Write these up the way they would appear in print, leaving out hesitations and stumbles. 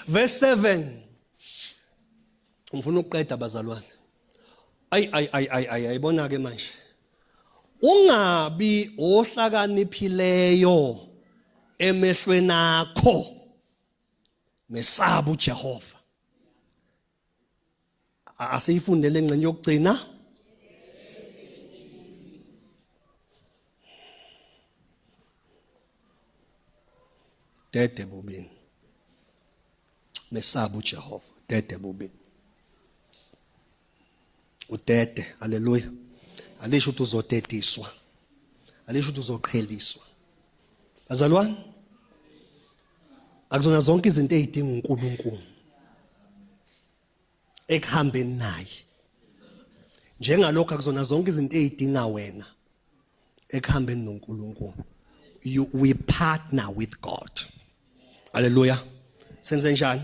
Verse 7. Ngifuna ukuqeda bazalwane. Ayibona ke manje. Ungabi ohlakaniphileyo emehlweni akho. Mesaba uJehova. Asiyifundele engceni yokugcina. Dede bubini. Mesaba uJehova. Dede bubini. Udede, haleluya. Alisho ukuthi uzodediswa. Alisho ukuthi uzoqheliswa. Bazalwane, akuzona zonke izinto ezidinga uNkulunkulu ekuhambeni naye. Njengalokho akuzona zonke izinto ezidinga wena ekuhambeni noNkulunkulu. We partner with God. Hallelujah. Senze njani?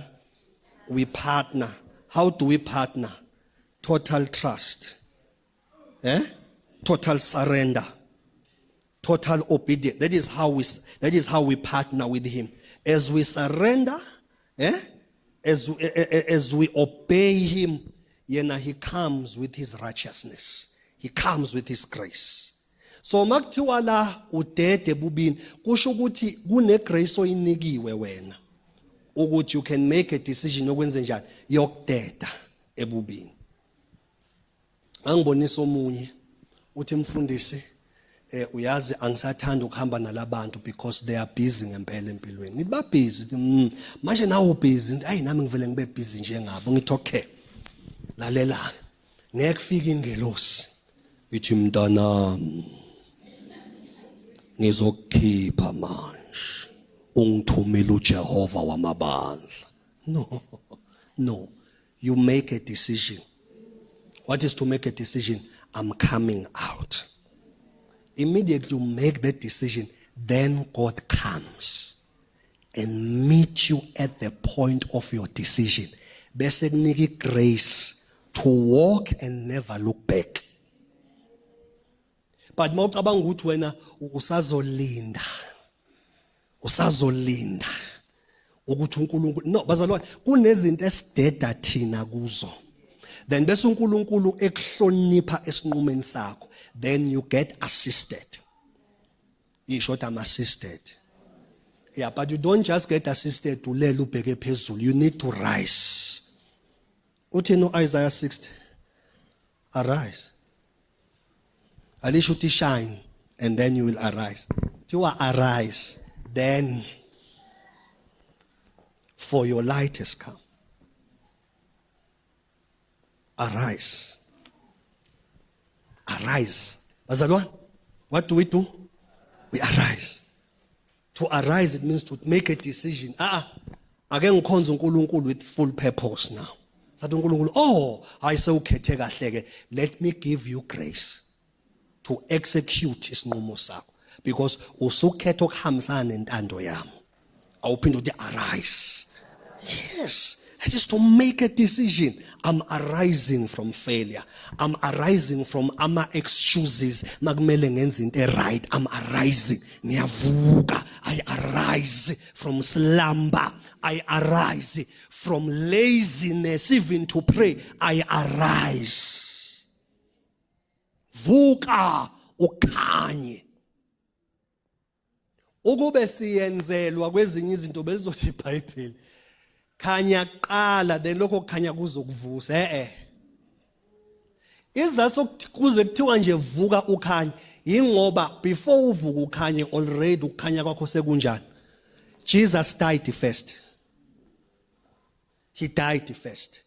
We partner. How do we partner? Total trust. Total surrender. Total obedience. That is how we partner with him. As we surrender, as we obey him, he comes with his righteousness. He comes with his grace. So makuthiwa la udede bubini kusho ukuthi kune grace oyinikiwe wena ukuthi you can make a decision okwenze njani yokudeda ebubini. Angibonisa omunye uthi mfundisi uyazi angisathanda ukuhamba nalabantu because they are busy ngempela empilweni. Nithi ba busy manje nawo busy hayi nami ngivele ngibe busy njengabo ngithi okay lalela ngeke kufike ingelosi ithi mntana ngizokukhipha manje ungithumela uJehova wamabandla. No, you make a decision. What is to make a decision? I'm coming out. Immediately you make that decision, then God comes and meet you at the point of your decision. Bese kunika grace to walk and never look back. But mawucabanga ukuthi wena usazolinda ukuthi uNkulunkulu no bazalwane kunezinto esideda thina kuzo. Then bese uNkulunkulu ekuhlonipha esinqumeni sakho. Then you get assisted. Ishort I'm assisted. Yeah, but you don't just get assisted to lele ubheke phezulu. You need to rise. Uthi no Isaiah 60. Arise. Alisho uthi shine and then you will arise. You are arise. Then for your light has come. Arise. Arise. Bazalwane, what do? We arise. To arise, it means to make a decision. Ake ngikhonza uNkulunkulu with full purpose now. Sathi uNkulunkulu, ayisewukhethe kahle ke. Let me give you grace to execute isinqumo sakho because usukhetha ukuhambisana nentando yami. Awuphinde uthi arise. Yes. That is to make a decision. I'm arising from failure. I'm arising from ama-excuses. Makumele ngenze into right. I'm arising. Niyavuka. I arise from slumber. I arise from laziness even to pray. I arise. Vuka ukhanye. Ukube siyenzelwa kwezinye izinto belizothi iBhayibheli. Khanya qala then lokho kukhanya kuzokuvusa izathu kuze kuthiwa nje vuka ukhanya ingoba before uvuka ukhanye already ukukhanya kwakho sekunjani. Jesus died first. He died first.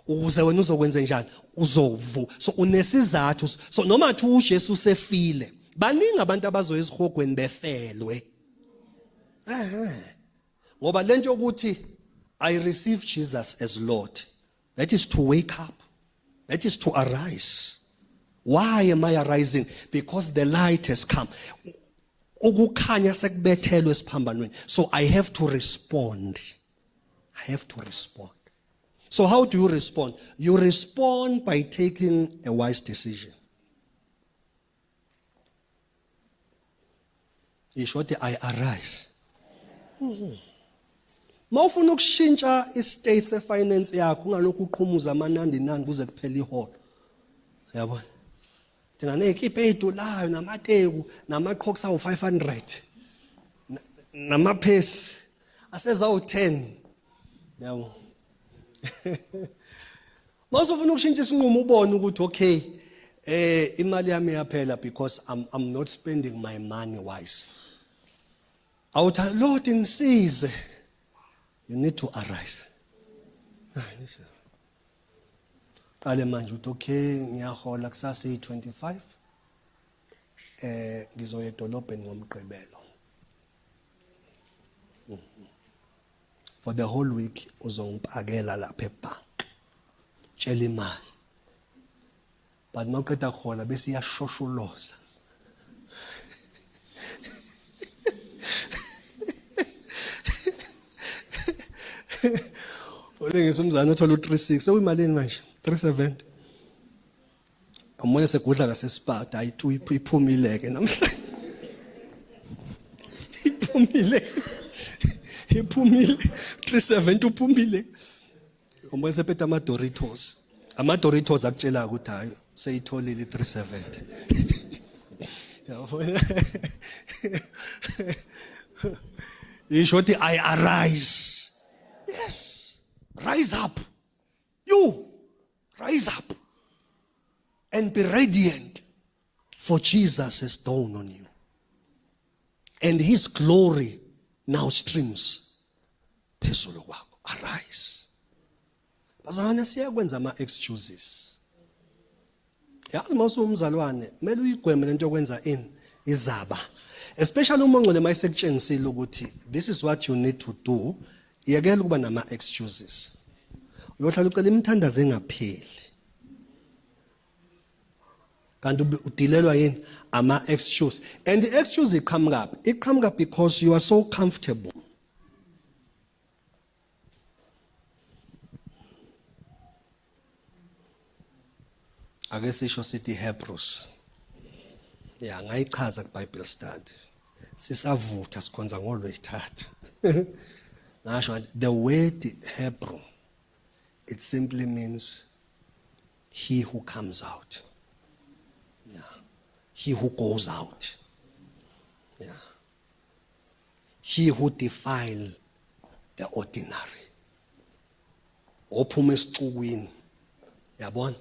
Ukuze wena uzokwenza njani uzovuka. So unesizathu so nomathi uJesu sefile baningi abantu abazoya ezihogweni befelwe. Ngoba lento ukuthi I receive Jesus as Lord. That is to wake up. That is to arise. Why am I arising? Because the light has come. Ukukhanya sekubethelwe esiphambanweni. So I have to respond. I have to respond. So how do you respond? You respond by taking a wise decision. I arise. Mawufuna ukushintsha istate sefinance yakho ungalokhu uqhumuza amanandi kuze kuphele iholo. Yabona? Dinga nezikipa ezidulayo namateku namaqhoks awu500. Namaphesi asezawu10. Yabo. Mawufuna ukushintsha isinqumo ubone ukuthi okay imali yami yaphela because I'm not spending my money wise. Awuthi Lord ngisize. You need to arise. Qale manje uthi okay ngiyahola kusasa 25 ngizoya edolobheni ngomgqibelo. For the whole week uzongipakela lapha ebhank. Tshela imali. But mawuqeda khola bese iyashosholoza. Olengisa umzana othola u36 sewuyimalini manje 370. Umoya segudla ngasespa hayi tu iphumile ke namhlanje. Iphumile 370 uphumile. Umoya sephethe ama-Doritos. Ama-Doritos akutshela ukuthi hayi seyitholile 370. Yabona? Isho ukuthi I arise. Yes. Rise up. You rise up and be radiant, for Jesus has dawned on you. And his glory now streams phezulu kwakho. Arise. Bazana siyakwenza ama-excuses. Yazi mawusumzalwane, kumele uyigweme lento yokwenza izaba. Especially uma ngcole mayisekutshengisile ukuthi this is what you need to do. Iyekela ukuba nama-excuses. Uyohlala ucela imithandazo engapheli. Kanti udilelwa yini ama-excuse. And the excuse iqhamuka because you are so comfortable. Ake sisho sithi Hebrews. Yeah, ngayichaza ku-Bible study. Sisavutha sikhonza ngoLwesithathu. The word Hebrew, it simply means he who comes out. Yeah. He who goes out. Yeah. He who defile the ordinary. Ophuma esixukwini. Yabona?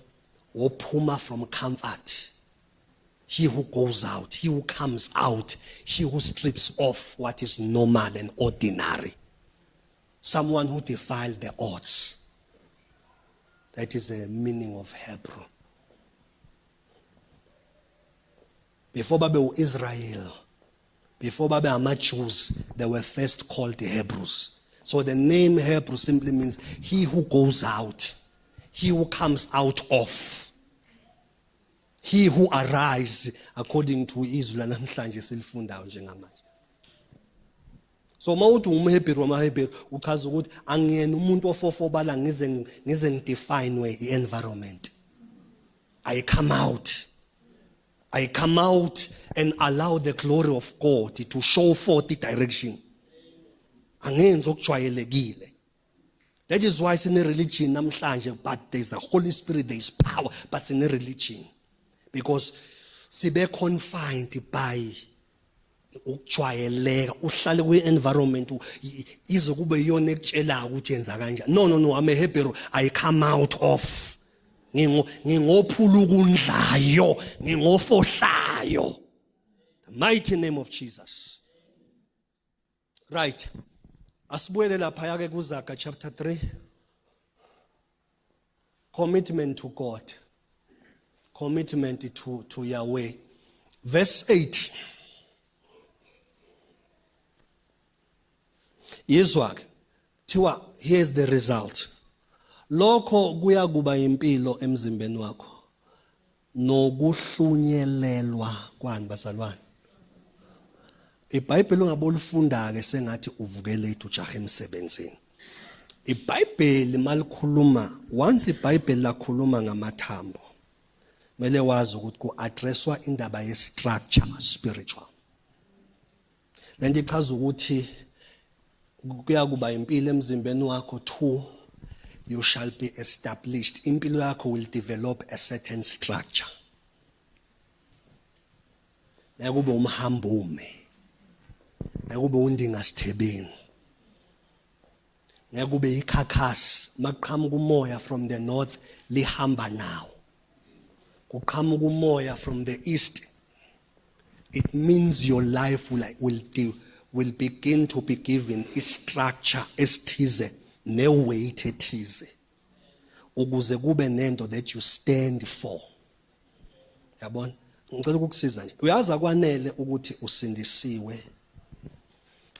Ophuma from comfort. He who goes out, he who comes out, he who strips off what is normal and ordinary. Someone who defiled the odds. That is the meaning of Hebrew. Before Babe Israel, before Babe Jews, they were first called the Hebrews. So the name Hebrew simply means he who goes out, he who comes out of, he who arises, according to Israel namhlanje silifundayo njengamanje. So mawuthi umHebrew amaHebrew uchaza ukuthi angiyena umuntu ofofobala ngize ngidefine i-environment. I come out and allow the glory of God to show forth the direction. Angenzi okujwayelekile. That is why it's in a religion namhlanje, but there's the Holy Spirit, there is power, but it's in a religion. Because sibe confined by ukujwayeleka uhlale kwi-environment izokube iyona ekutshela ukuthi yenza kanjani. No, I'm a Hebrew. I come out of ngingophulukundlayo ngingofohlayo. The mighty name of Jesus. Right. Asibuyele lapha ke kuZaga chapter 3. Commitment to God. Commitment to Yahweh. Verse 8. Yizwake thiwa here's the result. Lokho kuya kuba impilo emzimbeni wakho. Nokuhlunyelelwa kwani bazalwane. iBhayibheli ungabolifunda ke sengathi uvukele ethu jaha emsebenzini. iBhayibheli malikhuluma, once iBhayibheli lakhuluma ngamathambo, mele wazi ukuthi ku-addresswa indaba ye-structure spiritual. Lento ichaza ukuthi kuyakuba impilo emzimbeni wakho. 2, you shall be established. Impilo yakho will develop a certain structure. Nekube umhambume. Nekube undingasithebeni. Nekube ikhakhasi maqhamuka umoya from the north lihamba now. Kuqhamuka umoya from the east. It means your life will begin to be given a structure esithize ne-weight ethize ukuze kube nento that you stand for. Yabona? Ngicela ukukusiza nje. Uyazi akwanele ukuthi usindisiwe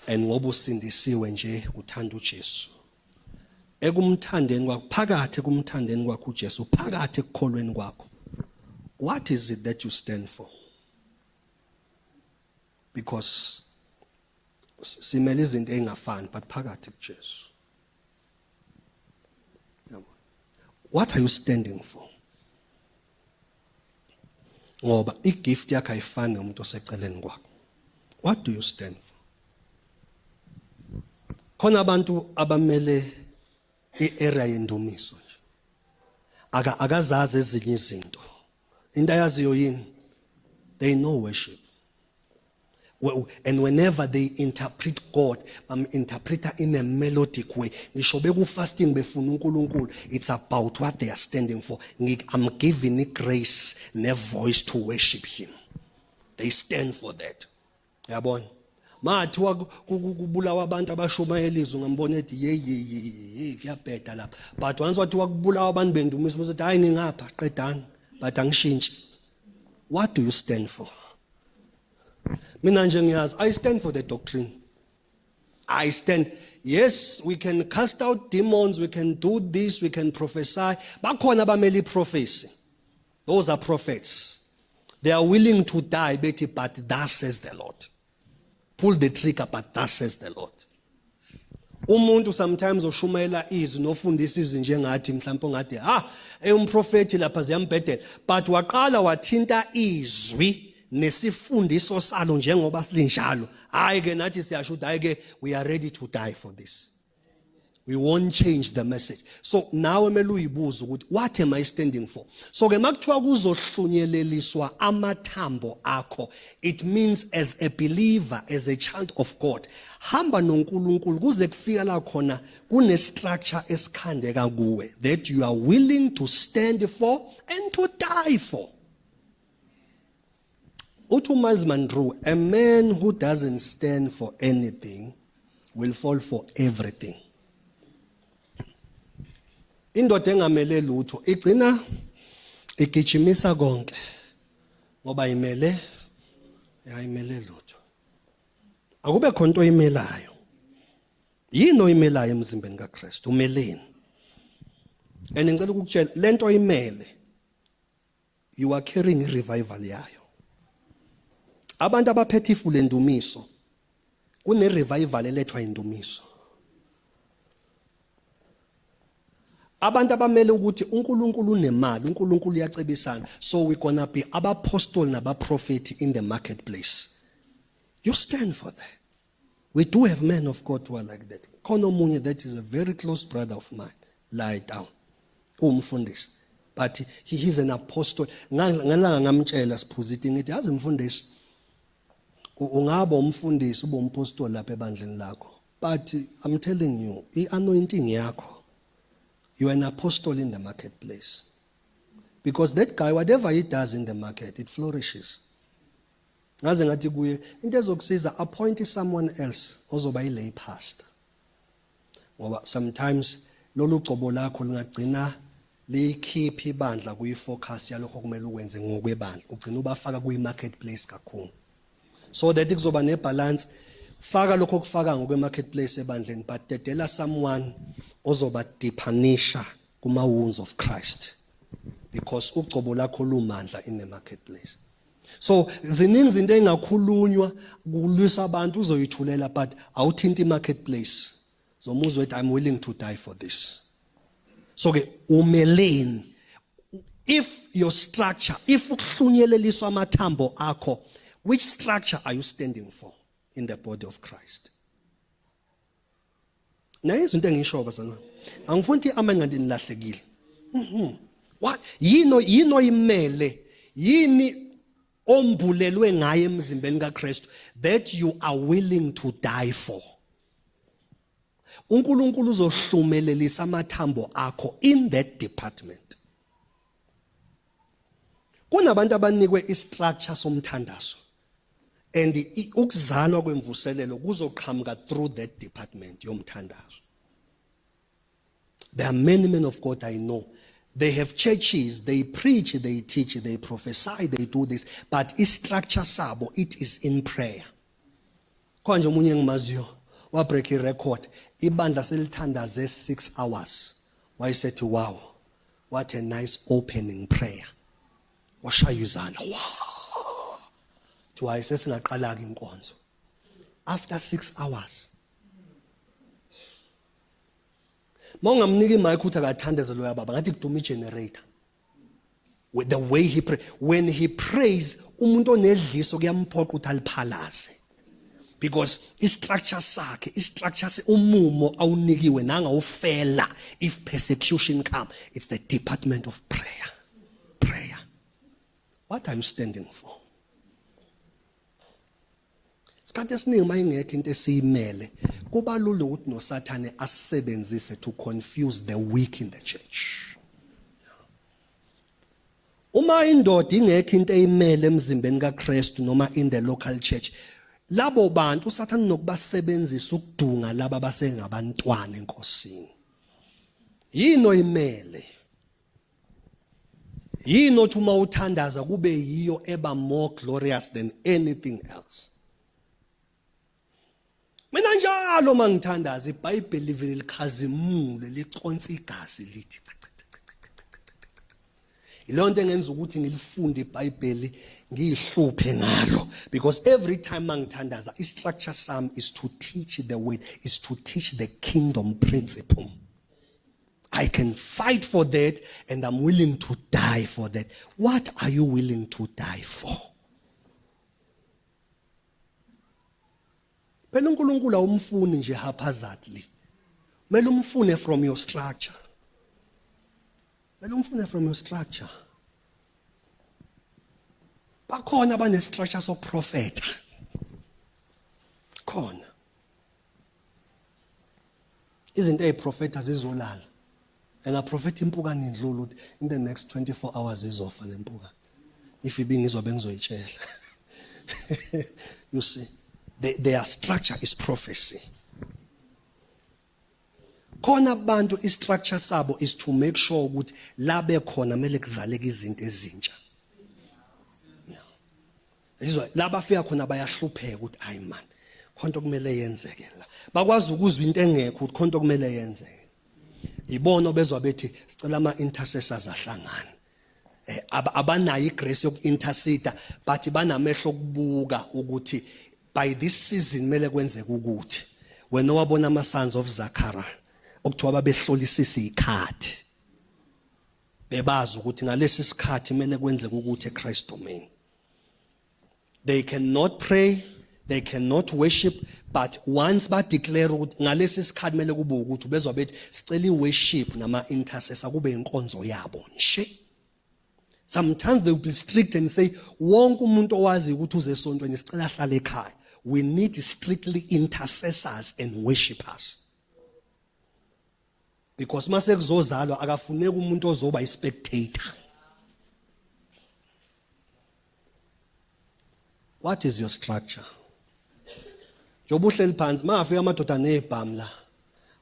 and ngoba usindisiwe nje uthanda uJesu. Ekumthandeni kwakho, phakathi kumthandeni kwakho uJesu, phakathi ekukholweni kwakho. What is it that you stand for? Because simele izinto engafani but phakathi kuJesu. What are you standing for? Ngoba igift yakho ayifani nomuntu oseceleni kwakho. What do you stand for? Khona abantu abamele i-area yendumiso nje. Akazazi ezinye izinto. Into ayaziyo yini? They know worship. And whenever they interpret God, interpret in a melodic way. Ngisho beku fasting befuna uNkulunkulu, it's about what they are standing for. I'm giving it grace, ne voice to worship Him. They stand for that. Yabona? Mathiwa kubulawa abantu abashumayelizwe ngambona ethi ye kuyabheda lapha. But once wathiwa kubulawa abantu bendumiso uthi hayi ngingapha qedani but angishintshi. What do you stand for? Mina nje ngiyazi, I stand for the doctrine. I stand. Yes, we can cast out demons, we can do this, we can prophesy. Bakhona abameli prophecy. Those are prophets. They are willing to die, but thus says the Lord. Pull the trigger, but thus says the Lord. Umuntu sometimes oshumayela izwi nofundisa izwi njengathi mhlawumbe ngathi umprofeti lapha ziyambhedela, but waqala wathinta izwi nesifundiso salo njengoba silinjalo. Hayi ke nathi siyashuda, hayi ke we are ready to die for this. We won't change the message. So now emele uyibuza ukuthi what am I standing for? So ke makuthiwa kuzohlunyeleliswa amathambo akho, it means as a believer, as a child of God, hamba noNkulunkulu kuze kufika la khona kune structure esikhandeka kuwe that you are willing to stand for and to die for. Uthi Miles Monroe, a man who doesn't stand for anything will fall for everything. Indoda engamele lutho igcina igijimisa konke ngoba imele lutho. Akube khona into imelayo. Yini oyimelayo emzimbeni kaKristu? Umeleni? And ngicela ukukutshela lento imele, you are carrying revival yayo. Abantu abaphethe ifu lendumiso kune revival elethwa indumiso. Abantu abamele ukuthi uNkulunkulu unemali, uNkulunkulu uyacebisana, so we're gonna be abaphostoli nabaprofeti in the marketplace. You stand for that. We do have men of God who are like that. Khona omunye that is a very close brother of mine, lie down, umfundisi, but he's an apostle. Ngalanga ngamtshela siphuziti ngithi yazi mfundisi, ungaba umfundisi ube umpostoli lapha ebandleni lakho, but I'm telling you, i-anointing yakho, you are an apostle in the marketplace. Because that guy, whatever he does in the market, it flourishes. Ngaze ngathi kuye into ezokusiza, appoint someone else ozoba ilay pastor. Ngoba sometimes lolu gcobo lakho lingagcina likhipha ibandla kuyifocus yalokho kumele ukwenze ngokwebandla, ugcina ubafaka kuyi-marketplace kakhulu. So that kuzoba nebalance, faka lokho kufaka ngokwe-marketplace ebandleni, but dedela someone ozoba deepanisha kuma wounds of Christ, because ugcobo lakho lumandla in the marketplace. So ziningi izinto engakhulunywa kulwisa abantu uzoyithulela, but awuthinta i-marketplace zomuzwe ethi I'm willing to die for this. So ke umeleni, if your structure, if ukuhlunyeleliswa amathambo akho, which structure are you standing for in the body of Christ? naye izinto engisho bazalwane angifuni ukuthi amen kanti nilahlekile what yino imele yini ombulelwe ngaye emzimbeni kaKristu that you are willing to die for. uNkulunkulu uzohlumelelisa amathambo akho in that department. Kunabantu abanikwe istructure somthandazo and ukuzalwa kwemvuselelo kuzoqhamuka through that department yomthandazo. There are many men of God I know. They have churches, they preach, they teach, they prophesy, they do this, but structure sabo, it is in prayer. Konje umunye ngimaziyo wa break record ibandla selithandaze 6 hours. Why said wow, what a nice opening prayer. Washaya izandla. Wow. Tuwa sesingaqala ke inkonzo. After 6 hours. Mongamnika imic ukuthi akathandeze lo yababa ngathi kuduma igenerator. With the way he pray, when he prays umuntu onedliso kuyamphoqa ukuthi aliphalaze. Because istructure sakhe, istructure umumo awunikiwe nanga ufela if persecution come, it's the department of prayer. Prayer. What are you standing for? Isikhathi esiningi mayingekho into esiyimele kubalula ukuthi noSathane asebenzise to confuse the weak in the church. Uma indoda ingekho into eyimele emzimbeni kaKristu noma in the local church, labo bantu uSathane nokubasebenzisa ukudunga laba basengabantwana enkosini. Yino imele. Yino ukuthi uma uthandaza kube yiyo eba more glorious than anything else. Mina njalo mangithandaza iBhayibheli livele likhazimule liconsa igazi lithi. Ilonto engenza ukuthi ngilifunde iBhayibheli ngiyihluphe ngalo because every time mangithandaza istructure sami is to teach the word, is to teach the kingdom principle. I can fight for that and I'm willing to die for that. What are you willing to die for? Phela uNkulunkulu awumfuni nje haphazardly. Mele umfune from your structure. Mele umfune from your structure. Bakhona abane structure so prophet. Khona. Izinto eziprofeta zizolala. Engaprofeta impuka nindlulu ukuthi in the next 24 hours izofa lempuka. If ibingizwa bengizoyitshela. You see, their structure is prophecy. Khona abantu istructure sabo is to make sure ukuthi la bekhona mele kuzaleke izinto ezintsha. Yizwa laba fika khona bayahlupheka ukuthi hayi man khonto kumele yenzeke la. Bakwazi ukuzwa into engekho ukuthi khonto kumele yenzeke. Ibona bezwa bethi sicela ama intercessors ahlangana. Abanayo igrace yokuintercede but banamehlo okubuka ukuthi by this season mele kwenzeke ukuthi wena wabona ama sons of Zakara okuthiwa babehlolisisa ikhadi bebazi ukuthi ngalesi sikhathi mele kwenzeke ukuthi eChrist domain. They cannot pray, they cannot worship, but once ba declare ukuthi ngalesi sikhathi mele kube ukuthi bezwa bethi sicela iworship nama intercessor kube inkonzo yabo nje. Sometimes they will be strict and say wonke umuntu owazi ukuthi uze esontweni sicela ahlale ekhaya. We need strictly intercessors and worshipers. Because mase kuzozalwa akafuneki umuntu ozoba ispectator. What is your structure? Jobuhleli phansi mafika amadoda nezibhamu la.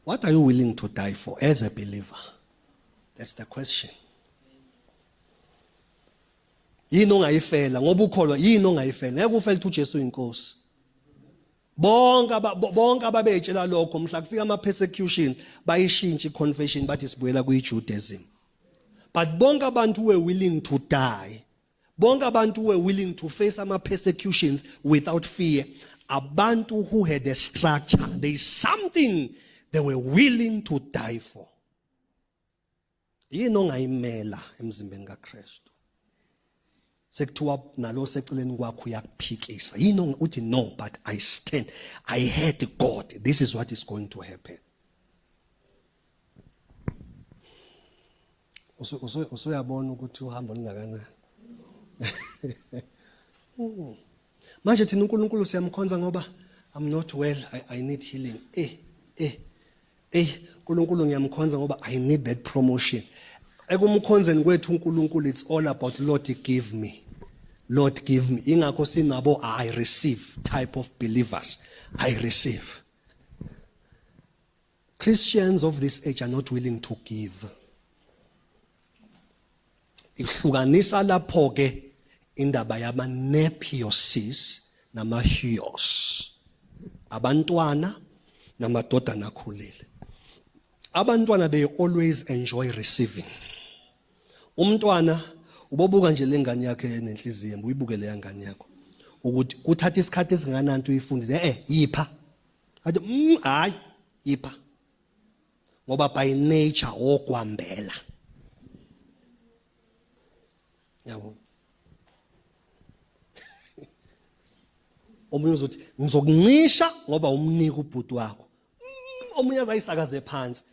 What are you willing to die for as a believer? That's the question. Yini ongayifela ngoba ukholwa yini ongayifela ngeke ufele ukuthi uJesu inkosi. Bonke ababetshela lokho mhla kufika ama persecutions bayishintsha iconfession bathi sibuyela kuyiJudaism. But bonke abantu were willing to die. Bonke abantu were willing to face ama persecutions without fear. Abantu who had a structure, there is something they were willing to die for. Yini ongayimela emzimbeni kaKristu. Sekuthiwa nalo seceleni kwakho uyakuphikisa. Yini uthi no but I stand. I heard God. This is what is going to happen. usuyabona ukuthi uhambo lingakanani. Manje thina uNkulunkulu siyamkhonza ngoba I'm not well, I need healing. uNkulunkulu ngiyamkhonza ngoba I need that promotion. Ekumkhonzeni kwethu uNkulunkulu, it's all about Lord give me. Lord give me. Ingakho sinabo I receive type of believers. I receive. Christians of this age are not willing to give. Ihlukanisa lapho ke indaba yama nephiosis nama huios. Abantwana namadodana akhulile. Abantwana, they always enjoy receiving. Umntwana ubobuka nje lengane yakhe nenhliziyo, uyibuke le ngane yakho ukuthi uthatha isikhathi esingananto uyifundise, yipha. Athi hayi yipha. Ngoba by nature okwambela. Yabo. Omunye uzothi ngizokuncisha ngoba umnika ubhuti wakho. Omunye azayisakaze phansi.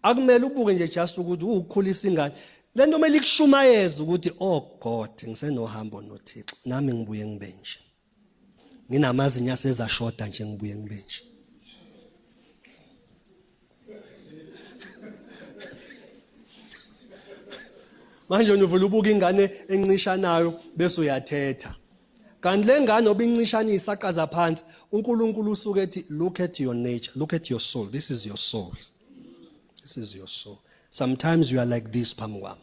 Akumele ubuke nje just ukuthi ukukhulisa ingane. Lento mele ikushumayeze ukuthi oh God, ngisenohambo noThixo. Nami ngibuye ngibenje. Nginamazinya asezashoda nje ngibuye ngibenje. Manje uvula ubuka ingane encishanayo bese uyathetha. Kanti lengane obincishana isaqaza phansi, uNkulunkulu usuke ethi look at your nature, look at your soul. This is your soul. This is your soul. Sometimes you are like this phambi kwami.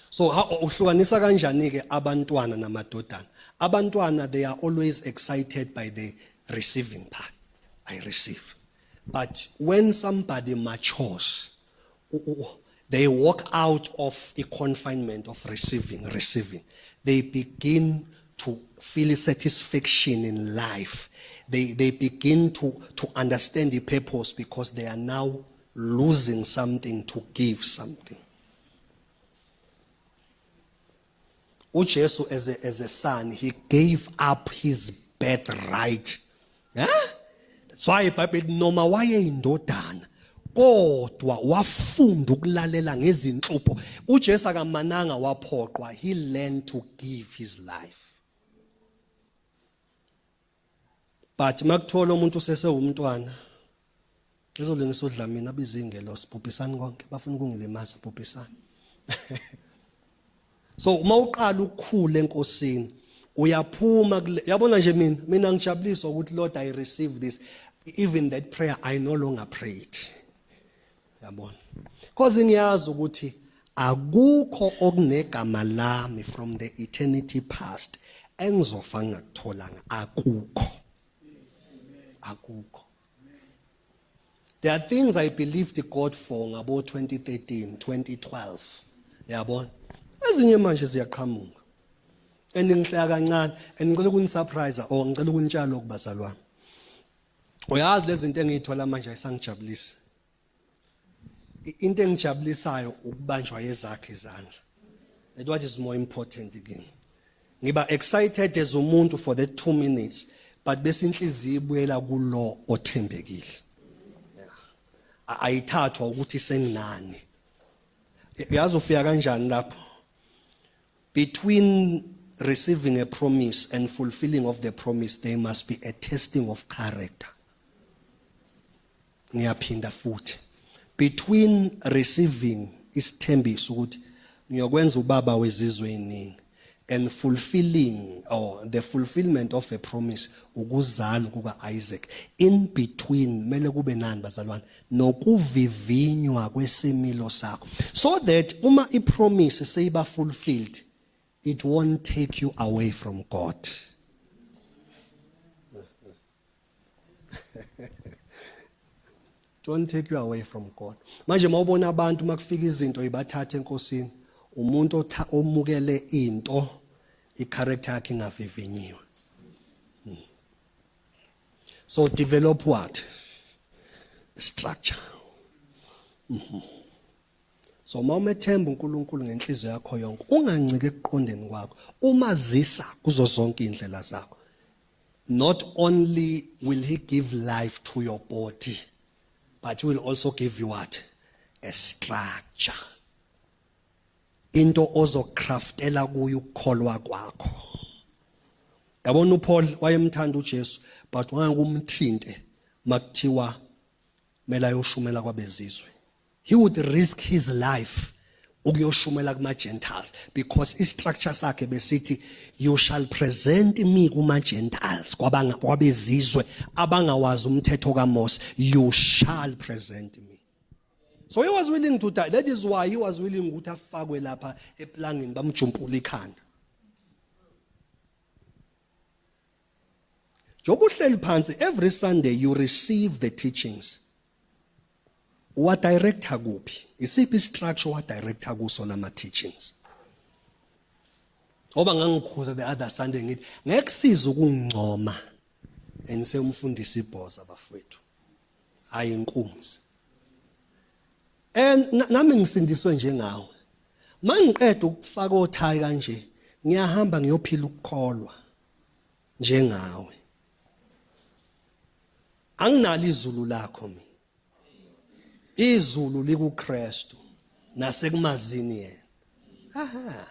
So uhlukanisa kanjani ke abantwana namadodana? Abantwana, they are always excited by the receiving part. I receive. But when somebody matures, they walk out of a confinement of receiving. They begin to feel satisfaction in life. They begin to understand the purpose because they are now losing something to give something. uJesu as a son, he gave up his birthright. That's why iBhayibheli noma wayeyindodana kodwa wafunda ukulalela ngezinhlupho. uJesu akamananga waphoqwa. He learned to give his life. But makuthola umuntu sesewumntwana, ezolengisa udlamini abizingelo sibhubhisani konke, bafuna ukungilimaza bhubhisani. So uma uqala ukukhula enkosini, uyaphuma yabona nje mina ngijabuliswa ukuthi Lord, I receive this. Even that prayer I no longer pray it. Yabona. Because ngiyazi ukuthi akukho okunegama lami from the eternity past engizofa ngakutholanga, akukho. Akukho. There are things I believed God for ngabo 2013, 2012. Yabona. Ezinye manje ziyaqhamuka. Ngihleka kancane, ngicela ukunisurprise or ngicela ukunitshela ukubazalwane. Uyazi lezi zinto engiyithola manje ayisangijabulisi. Into engijabulisayo ukubanjwa yezakhe izandla. That what is more important again. Ngiba excited as umuntu for that 2 minutes, but bese inhliziyo ibuyela kulo othembekile. Ayithathwa ukuthi senginani. Uyazi ufika kanjani lapho? Between receiving a promise and fulfilling of the promise, there must be a testing of character. Ngiyaphinda futhi. Between receiving isithembiso ukuthi ngiyokwenza ubaba wezizwe eziningi and fulfilling or the fulfillment of a promise ukuzala kuka Isaac, in between mele kube nani bazalwane, nokuvivinywa kwesimilo sakho, so that uma I promise seyiba fulfilled, it won't take you away from God. It won't take you away from God. Manje mawubona abantu makufika izinto ibathatha enkosini, umuntu omukele into i-character yakhe ingavivinyiwe. So develop what? Structure. So mawumethemba uNkulunkulu ngenhliziyo yakho yonke, ungancike ekuqondeni kwakho, umazisa kuzo zonke indlela zakho. Not only will he give life to your body, but he will also give you what? a structure. Into ozocraftela kuyo ukukholwa kwakho. Yabona uPaul wayemthanda uJesu but wangeke umthinte makuthiwa mela yoshumela kwabezizwe. He would risk his life ukuyoshumela kuma Gentiles because istructure sakhe besithi you shall present me kuma Gentiles kwabezizwe abangawazi umthetho kaMose, you shall present me. So he was willing to die. That is why he was willing ukuthi afakwe lapha eplangeni bamjumpula ikhanda. Jobuhleli phansi, every Sunday you receive the teachings. What director kuphi? Isiphi structure what director kuso lama teachings? Oba ngangikhuza the other Sunday ngithi ngekusiza ukungcoma enise umfundisi ibhoza bafowethu. Hayi inkunzi. Nami ngisindiswe njengawe. Mangiqeda ukufaka othayi kanje, ngiyahamba ngiyophila ukukholwa njengawe. Anginalo izulu lakho mina. Izulu likuKristu nasekumazini yena. Aha.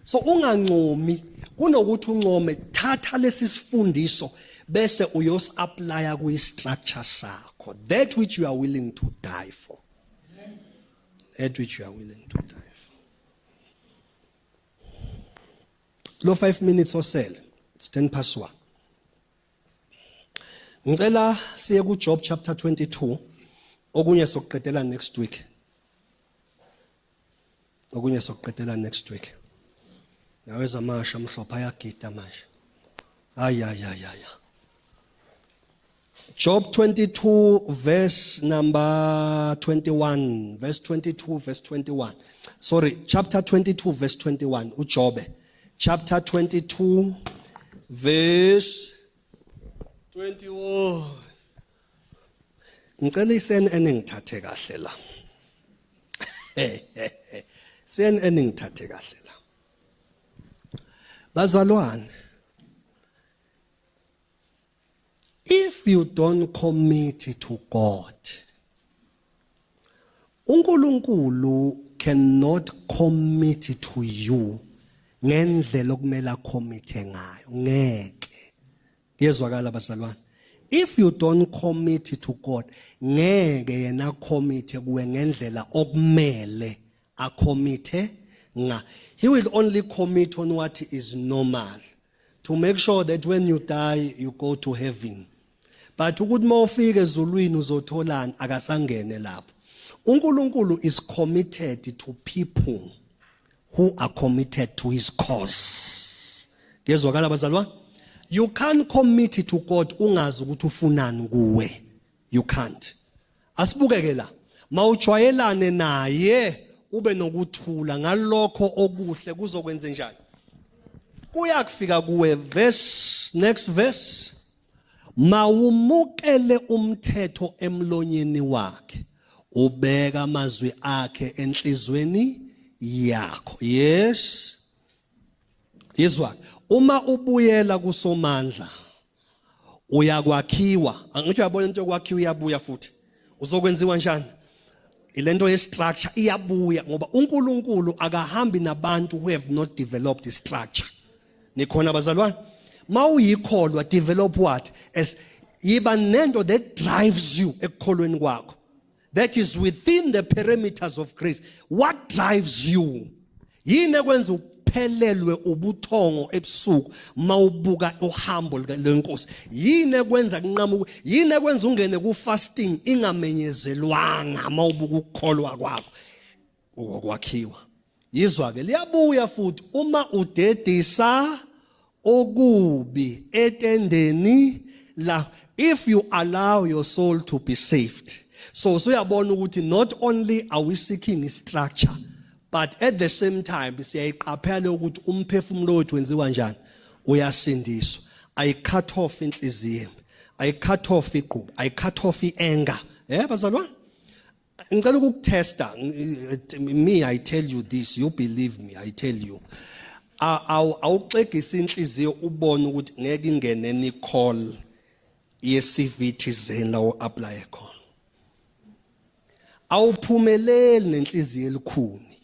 So ungancomi, kunokuthi uncome, thatha lesi sifundiso bese uyos applya ku structure sakho, that which you are willing to die for. That which you are willing to die for. Lo 5 minutes osele, it's 1:10. Ngicela siye ku Job chapter 22. Okunye sokuqedela next week. Okunye sokuqedela next week. Naweza amasha amhlophe ayagida manje. Ayayayaya. Job 22 verse number 21. Verse 22 verse 21. Sorry, chapter 22 verse 21. uJobe. Chapter 22 verse 21. Ngicela iCNN ngithathe kahle la. CNN ngithathe kahle la. Bazalwane, if you don't commit to God, uNkulunkulu cannot commit to you ngendlela okumele commit ngayo. Ngeke. Kuyezwakala bazalwane. If you don't commit to God, ngeke yena commit kuwe ngendlela okumele acommit nga. He will only commit on what is normal to make sure that when you die you go to heaven. But ukuthi mawufika ezulwini uzotholana akasangene lapho. uNkulunkulu is committed to people who are committed to his cause. Kuyezwakala bazalwane? You can't commit to God ungazi ukuthi ufunani kuwe. You can't. Asibukeke la. Mawujwayelane naye ube nokuthula ngalokho okuhle kuzokwenza njani? Kuyakufika kuwe next verse. Mawumukele umthetho emlonyeni wakhe, ubeka amazwi akhe enhlizweni yakho. Yes. Yizwa. Uma ubuyela kuSomandla uyakwakhiwa. Angithi uyabona into yokwakhiwa iyabuya futhi. Uzokwenziwa njani? Ilento ye structure iyabuya ngoba uNkulunkulu akahambi nabantu who have not developed the structure. Nikhona bazalwane? Mawuyikholwa develop what? As yiba nento that drives you ekukholweni kwakho. That is within the parameters of grace. What drives you? Yini ekwenza uphelelwe ubuthongo ebusuku mawubuka uhambo lenkosi? Yini ekwenza kunqamuka? Yini ekwenza ungene ku fasting ingamenyezelwanga mawubuka ukukholwa kwakho? Ukwakhiwa. Yizwa ke liyabuya futhi uma udedisa okubi etendeni la, if you allow your soul to be saved. So uyabona ukuthi not only are we seeking a structure, but at the same time siyayiqaphela ukuthi umphefumulo wethu wenziwa njani? Uyasindiswa. I cut off inhliziyo. I cut off iqubu. I cut off ianger. Bazalwane? Ngicela ukukutesta. Me, I tell you this, you believe me, I tell you. Awuxegisa inhliziyo ubone ukuthi ngeke ingene ni call ye CVT zena o apply khona. awuphumeleli nenhliziyo elikhuni.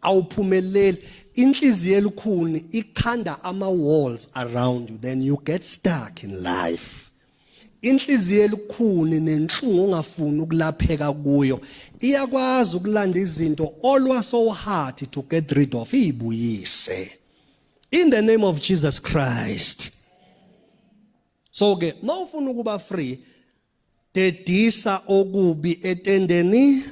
Awuphumeleli inhliziyo elikhuni ikhanda ama-walls around you, then you get stuck in life. Inhliziyo elikhuni nenhlungu ongafuni ukulapheka kuyo iyakwazi ukulanda izinto always so hard to get rid of ibuyise. In the name of Jesus Christ. So ke mawufuna ukuba free, dedisa okubi etendeni.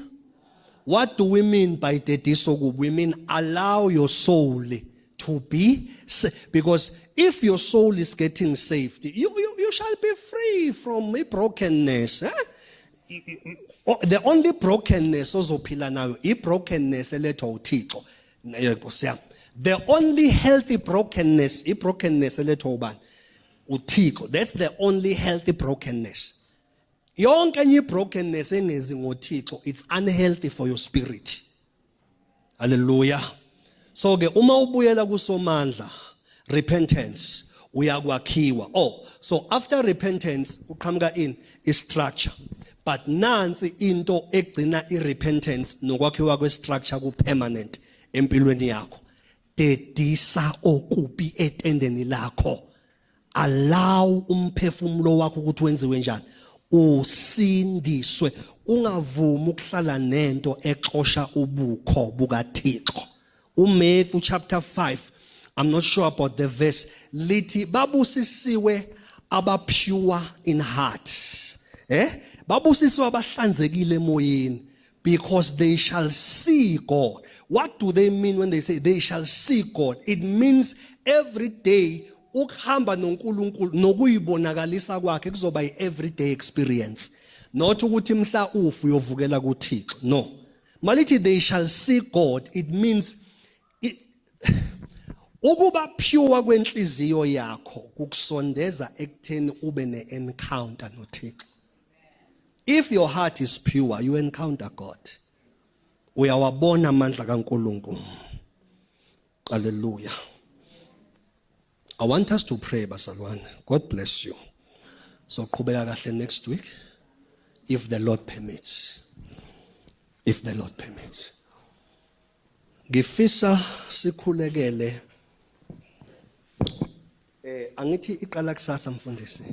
What do we mean by dedisa okubi? We mean allow your soul to be saved. Because if your soul is getting saved, you shall be free from brokenness. The only brokenness ozophila nayo brokenness elethwa uThixo. The only healthy brokenness brokenness elethwa ubani? uThixo. That's the only healthy brokenness. Yonke enye brokenness engezi ngoThixo, it's unhealthy for your spirit. Hallelujah. So ke uma ubuyela kuSomandla, repentance uyakwakhiwa. Oh, so after repentance uqhamuka in structure. But nansi into egcina irepentance nokwakhiwa kwestructure kupermanent empilweni yakho. Dedisa okubi etendeni lakho. Allow umphefumulo wakho ukuthi wenziwe njani? Usindiswe. Ungavumi ukuhlala nento exosha ubukho bukaThixo. uMatthew chapter 5, I'm not sure about the verse, lithi babusisiwe abapure in heart. Babusisiwe abahlanzekile emoyeni, because they shall see God. What do they mean when they say they shall see God? It means every day ukuhamba noNkulunkulu nokuyibonakalisa kwakhe kuzoba everyday experience. Not ukuthi mhla ufu uyovukela kuThixo. No. Malithi they shall see God, it means ukuba pure kwenhliziyo yakho kukusondeza ekutheni ube ne-encounter noThixo. If your heart is pure, you encounter God. Uyawabona amandla kaNkulunkulu. Hallelujah. I want us to pray, bazalwane. God bless you. So qhubeka kahle next week, if the Lord permits. If the Lord permits. Ngifisa sikhulekele. Angithi iqala kusasa mfundisi.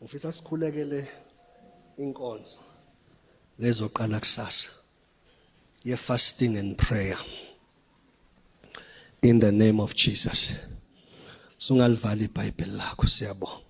Ngifisa sikhulekele inkonzo lezoqala kusasa. Ye fasting and prayer. In the name of Jesus. Sungalivali iBhayibheli lakho siyabonga.